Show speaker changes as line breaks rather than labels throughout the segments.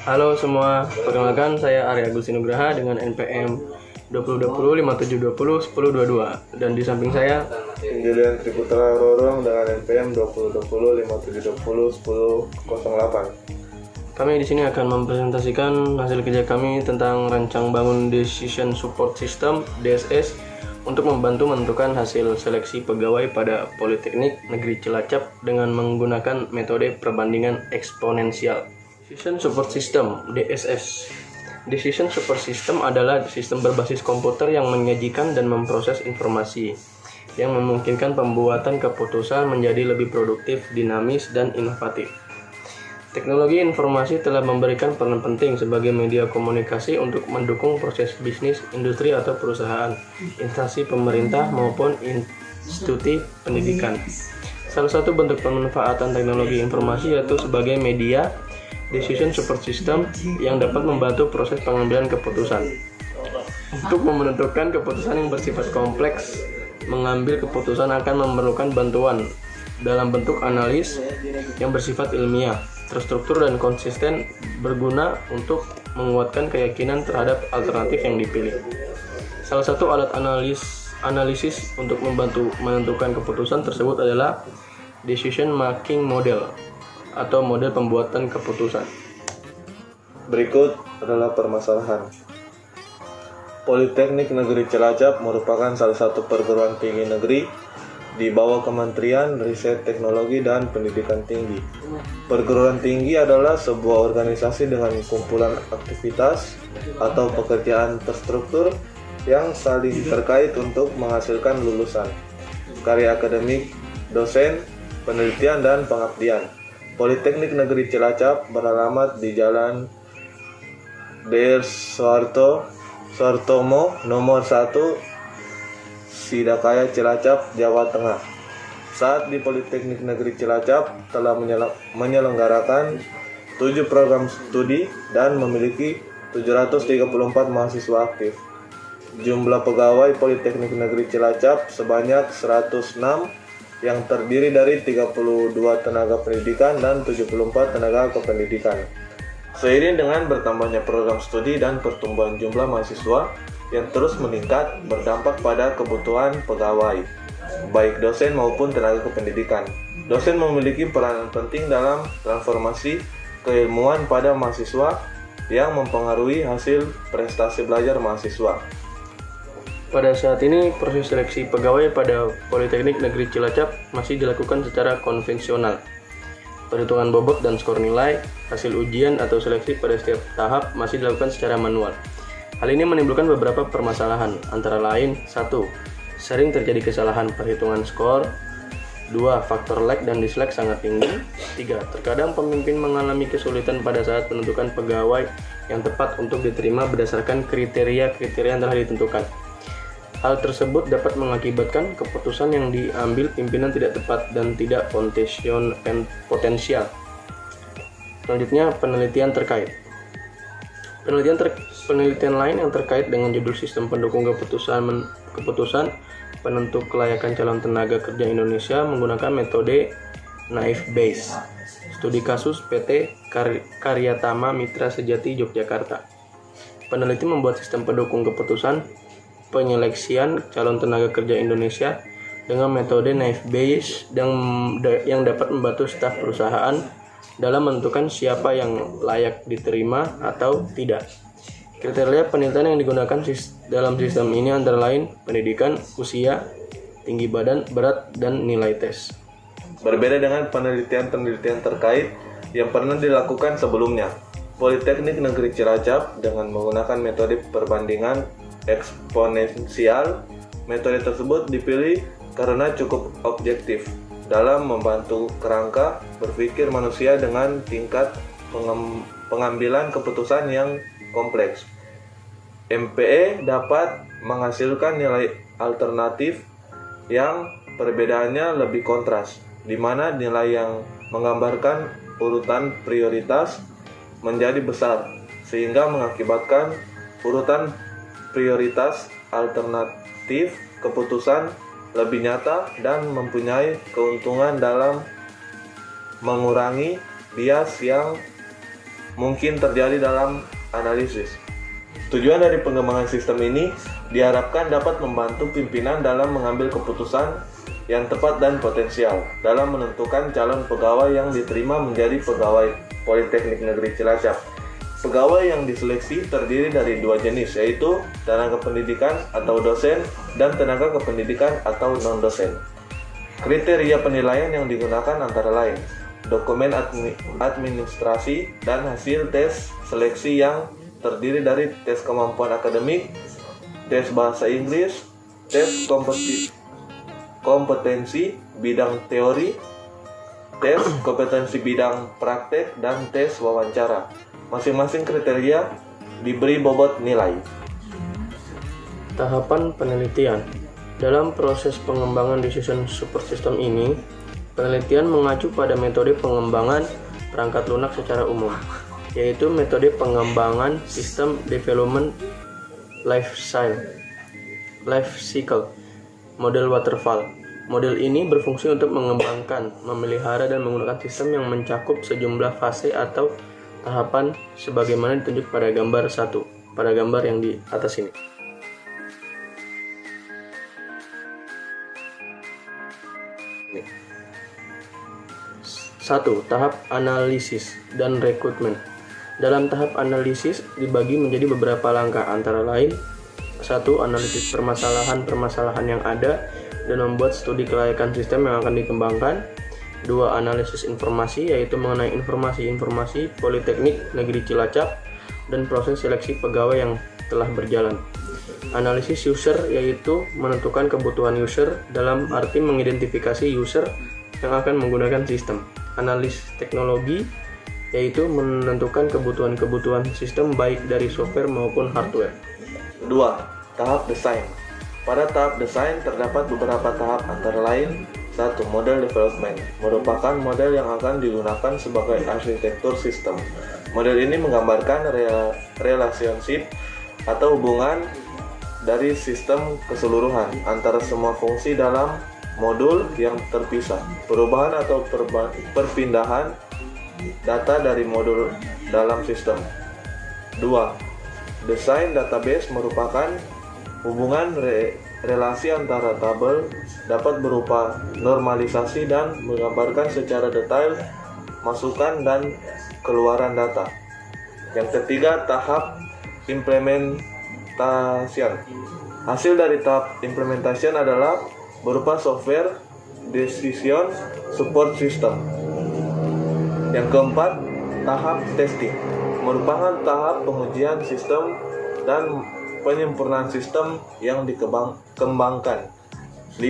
Halo semua, perkenalkan saya Arya Agus Nugraha dengan NPM 2020 5720 1022 dan di samping saya
Julian Triputra Rorong dengan NPM 2020 5720 1008.
kami di sini akan mempresentasikan hasil kerja kami tentang rancang bangun Decision Support System (DSS) untuk membantu menentukan hasil seleksi pegawai pada Politeknik Negeri Cilacap dengan menggunakan metode perbandingan eksponensial. Decision Support System (DSS). Decision Support System adalah sistem berbasis komputer yang menyajikan dan memproses informasi, yang memungkinkan pembuatan keputusan menjadi lebih produktif, dinamis, dan inovatif. Teknologi informasi telah memberikan peran penting sebagai media komunikasi untuk mendukung proses bisnis, industri atau perusahaan, instansi pemerintah maupun institusi pendidikan. Salah satu bentuk pemanfaatan teknologi informasi yaitu sebagai media Decision Support System yang dapat membantu proses pengambilan keputusan. Untuk menentukan keputusan yang bersifat kompleks, mengambil keputusan akan memerlukan bantuan dalam bentuk analis yang bersifat ilmiah, terstruktur dan konsisten, berguna untuk menguatkan keyakinan terhadap alternatif yang dipilih. Salah satu alat analisis untuk membantu menentukan keputusan tersebut adalah Decision Making Model atau model pembuatan keputusan.
Berikut adalah permasalahan. Politeknik Negeri Cilacap merupakan salah satu perguruan tinggi negeri di bawah Kementerian Riset Teknologi dan Pendidikan Tinggi. Perguruan tinggi adalah sebuah organisasi dengan kumpulan aktivitas atau pekerjaan terstruktur yang saling terkait untuk menghasilkan lulusan, karya akademik, dosen, penelitian, dan pengabdian. Politeknik Negeri Cilacap beralamat di Jalan Dr. Suhartomo nomor 1 Sidakaya Cilacap, Jawa Tengah. Saat di Politeknik Negeri Cilacap telah menyelenggarakan 7 program studi dan memiliki 734 mahasiswa aktif. Jumlah pegawai Politeknik Negeri Cilacap sebanyak 106 yang terdiri dari 32 tenaga pendidikan dan 74 tenaga kependidikan. Seiring dengan bertambahnya program studi dan pertumbuhan jumlah mahasiswa yang terus meningkat berdampak pada kebutuhan pegawai, baik dosen maupun tenaga kependidikan. Dosen memiliki peranan penting dalam transformasi keilmuan pada mahasiswa yang mempengaruhi hasil prestasi belajar mahasiswa.
Pada saat ini, proses seleksi pegawai pada Politeknik Negeri Cilacap masih dilakukan secara konvensional. Perhitungan bobot dan skor nilai, hasil ujian atau seleksi pada setiap tahap masih dilakukan secara manual. Hal ini menimbulkan beberapa permasalahan, antara lain 1. Sering terjadi kesalahan perhitungan skor. 2. Faktor like dan dislike sangat tinggi. 3. Terkadang pemimpin mengalami kesulitan pada saat menentukan pegawai yang tepat untuk diterima berdasarkan kriteria-kriteria yang telah ditentukan. Hal tersebut dapat mengakibatkan keputusan yang diambil pimpinan tidak tepat dan tidak potensial. Selanjutnya, penelitian terkait. Penelitian lain yang terkait dengan judul sistem pendukung keputusan penentu kelayakan calon tenaga kerja Indonesia menggunakan metode Naive Bayes. Studi kasus PT Karyatama Mitra Sejati Yogyakarta. Peneliti membuat sistem pendukung keputusan penyeleksian calon tenaga kerja Indonesia dengan metode Naive Bayes yang dapat membantu staf perusahaan dalam menentukan siapa yang layak diterima atau tidak. Kriteria penilaian yang digunakan dalam sistem ini antara lain pendidikan, usia, tinggi badan, berat, dan nilai tes.
Berbeda dengan penelitian terkait yang pernah dilakukan sebelumnya, Politeknik Negeri Cilacap dengan menggunakan metode perbandingan eksponensial. Metode tersebut dipilih karena cukup objektif dalam membantu kerangka berpikir manusia dengan tingkat pengambilan keputusan yang kompleks. MPE dapat menghasilkan nilai alternatif yang perbedaannya lebih kontras, di mana nilai yang menggambarkan urutan prioritas menjadi besar, sehingga mengakibatkan urutan prioritas alternatif keputusan lebih nyata dan mempunyai keuntungan dalam mengurangi bias yang mungkin terjadi dalam analisis. Tujuan dari pengembangan sistem ini diharapkan dapat membantu pimpinan dalam mengambil keputusan yang tepat dan potensial dalam menentukan calon pegawai yang diterima menjadi pegawai Politeknik Negeri Cilacap. Pegawai yang diseleksi terdiri dari dua jenis, yaitu tenaga pendidikan atau dosen dan tenaga kependidikan atau non-dosen. Kriteria penilaian yang digunakan antara lain dokumen administrasi dan hasil tes seleksi yang terdiri dari tes kemampuan akademik, tes bahasa Inggris, tes kompetensi bidang teori, tes kompetensi bidang praktek, dan tes wawancara. Masing-masing kriteria diberi bobot nilai.
Tahapan penelitian. Dalam proses pengembangan decision support system ini, penelitian mengacu pada metode pengembangan perangkat lunak secara umum, yaitu metode pengembangan sistem development life cycle, model waterfall. Model ini berfungsi untuk mengembangkan, memelihara, dan menggunakan sistem yang mencakup sejumlah fase atau tahapan sebagaimana ditunjuk pada gambar 1, pada gambar yang di atas ini. Satu, tahap analisis dan rekrutmen. Dalam tahap analisis dibagi menjadi beberapa langkah, antara lain 1. Analisis permasalahan-permasalahan yang ada dan membuat studi kelayakan sistem yang akan dikembangkan. 2. Analisis informasi, yaitu mengenai informasi-informasi Politeknik Negeri Cilacap dan proses seleksi pegawai yang telah berjalan. Analisis user, yaitu menentukan kebutuhan user dalam arti mengidentifikasi user yang akan menggunakan sistem. Analis teknologi, yaitu menentukan kebutuhan-kebutuhan sistem baik dari software maupun hardware.
2. Tahap desain. Pada tahap desain terdapat beberapa tahap, antara lain 1. Model development, merupakan model yang akan digunakan sebagai arsitektur sistem. Model ini menggambarkan relationship atau hubungan dari sistem keseluruhan antara semua fungsi dalam modul yang terpisah, perubahan atau perpindahan data dari modul dalam sistem. 2. Desain database merupakan hubungan relasi antara tabel dapat berupa normalisasi dan menggambarkan secara detail masukan dan keluaran data. Yang ketiga, tahap implementation. Hasil dari tahap implementation adalah berupa software decision support system. Yang keempat, tahap testing, merupakan tahap pengujian sistem dan penyempurnaan sistem yang dikembangkan. 5.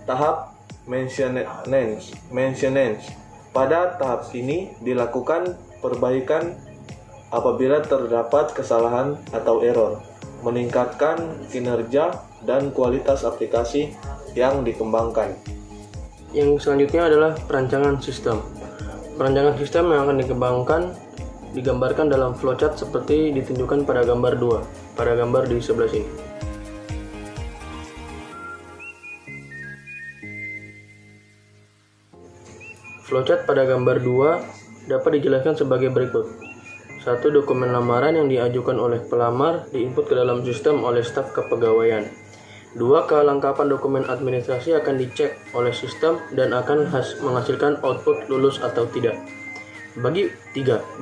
Tahap maintenance. Pada tahap ini dilakukan perbaikan apabila terdapat kesalahan atau error, meningkatkan kinerja dan kualitas aplikasi yang dikembangkan.
Yang selanjutnya adalah perancangan sistem. Perancangan sistem yang akan digambarkan dalam flowchart seperti ditunjukkan pada gambar 2, pada gambar di sebelah sini. Flowchart pada gambar 2 dapat dijelaskan sebagai berikut. 1. Dokumen lamaran yang diajukan oleh pelamar diinput ke dalam sistem oleh staf kepegawaian. 2. Kelengkapan dokumen administrasi akan dicek oleh sistem dan akan menghasilkan output lulus atau tidak. 3.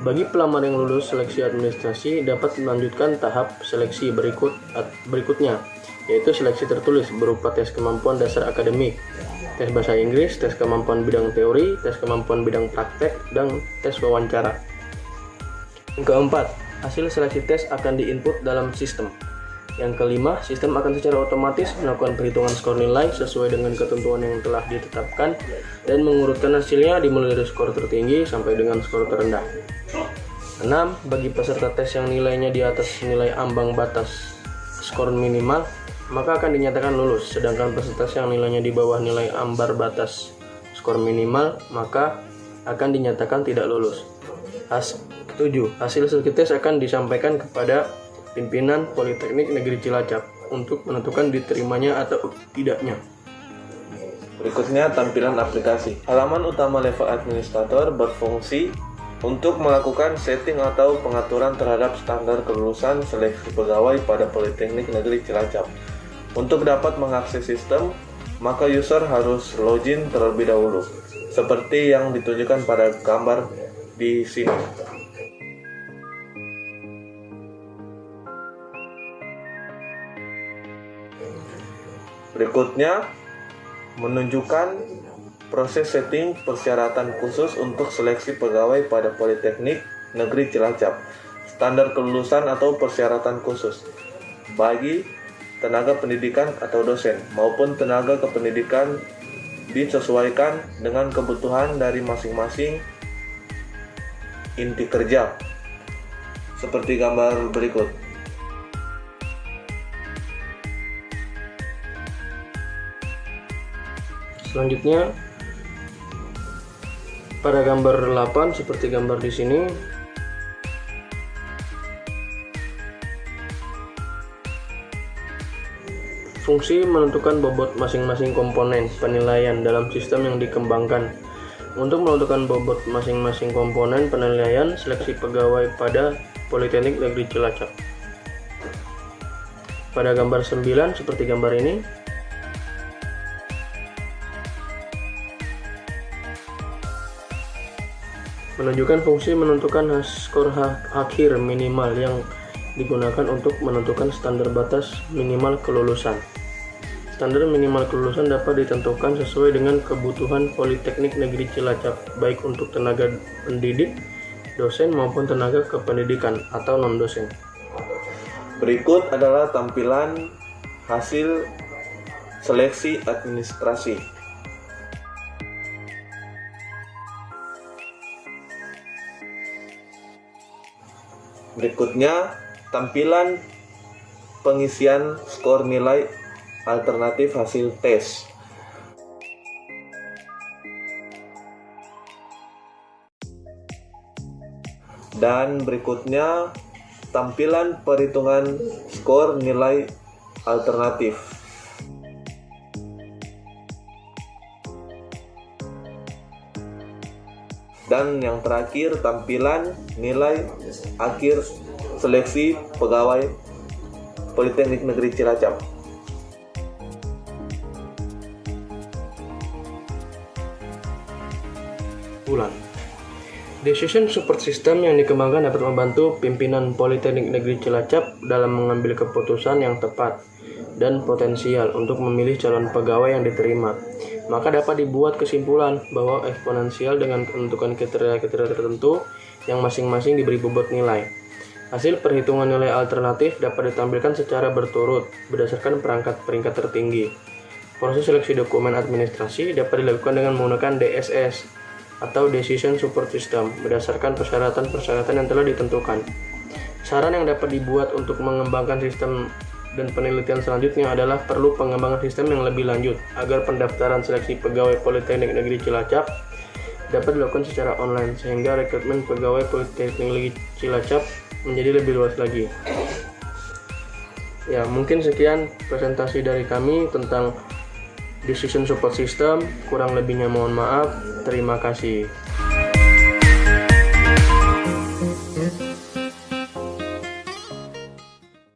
Bagi pelamar yang lulus seleksi administrasi dapat melanjutkan tahap seleksi berikutnya, yaitu seleksi tertulis berupa tes kemampuan dasar akademik, tes bahasa Inggris, tes kemampuan bidang teori, tes kemampuan bidang praktek, dan tes wawancara. Yang keempat, hasil seleksi tes akan diinput dalam sistem. Yang kelima, sistem akan secara otomatis melakukan perhitungan skor nilai sesuai dengan ketentuan yang telah ditetapkan dan mengurutkan hasilnya dimulai dari skor tertinggi sampai dengan skor terendah. 6. Bagi peserta tes yang nilainya di atas nilai ambang batas skor minimal, maka akan dinyatakan lulus, sedangkan peserta yang nilainya di bawah nilai ambar batas skor minimal, maka akan dinyatakan tidak lulus. 7. Hasil seleksi tes akan disampaikan kepada pimpinan Politeknik Negeri Cilacap untuk menentukan diterimanya atau tidaknya.
Berikutnya tampilan aplikasi. Halaman utama level administrator berfungsi untuk melakukan setting atau pengaturan terhadap standar kelulusan seleksi pegawai pada Politeknik Negeri Cilacap. Untuk dapat mengakses sistem, maka user harus login terlebih dahulu, seperti yang ditunjukkan pada gambar di sini. Berikutnya, menunjukkan proses setting persyaratan khusus untuk seleksi pegawai pada Politeknik Negeri Cilacap. Standar kelulusan atau persyaratan khusus bagi tenaga pendidikan atau dosen maupun tenaga kependidikan disesuaikan dengan kebutuhan dari masing-masing inti kerja. Seperti gambar berikut.
Selanjutnya, pada gambar 8 seperti gambar di sini, fungsi menentukan bobot masing-masing komponen penilaian dalam sistem yang dikembangkan. Untuk menentukan bobot masing-masing komponen penilaian seleksi pegawai pada Politeknik Negeri Cilacap. Pada gambar 9 seperti gambar ini, menunjukkan fungsi menentukan skor akhir minimal yang digunakan untuk menentukan standar batas minimal kelulusan. Standar minimal kelulusan dapat ditentukan sesuai dengan kebutuhan Politeknik Negeri Cilacap, baik untuk tenaga pendidik, dosen maupun tenaga kependidikan atau non-dosen.
Berikut adalah tampilan hasil seleksi administrasi. Berikutnya, tampilan pengisian skor nilai alternatif hasil tes. Dan berikutnya, tampilan perhitungan skor nilai alternatif. Dan yang terakhir, tampilan nilai akhir seleksi pegawai Politeknik Negeri Cilacap.
Bulan. Decision Support System yang dikembangkan dapat membantu pimpinan Politeknik Negeri Cilacap dalam mengambil keputusan yang tepat dan potensial untuk memilih calon pegawai yang diterima. Maka dapat dibuat kesimpulan bahwa eksponensial dengan menentukan kriteria-kriteria tertentu yang masing-masing diberi bobot nilai. Hasil perhitungan nilai alternatif dapat ditampilkan secara berturut berdasarkan perangkat peringkat tertinggi. Proses seleksi dokumen administrasi dapat dilakukan dengan menggunakan DSS atau Decision Support System berdasarkan persyaratan-persyaratan yang telah ditentukan. Saran yang dapat dibuat untuk mengembangkan sistem dan penelitian selanjutnya adalah perlu pengembangan sistem yang lebih lanjut agar pendaftaran seleksi pegawai Politeknik Negeri Cilacap dapat dilakukan secara online sehingga rekrutmen pegawai Politeknik Negeri Cilacap menjadi lebih luas lagi. Ya, mungkin sekian presentasi dari kami tentang Decision Support System. Kurang lebihnya mohon maaf. Terima kasih.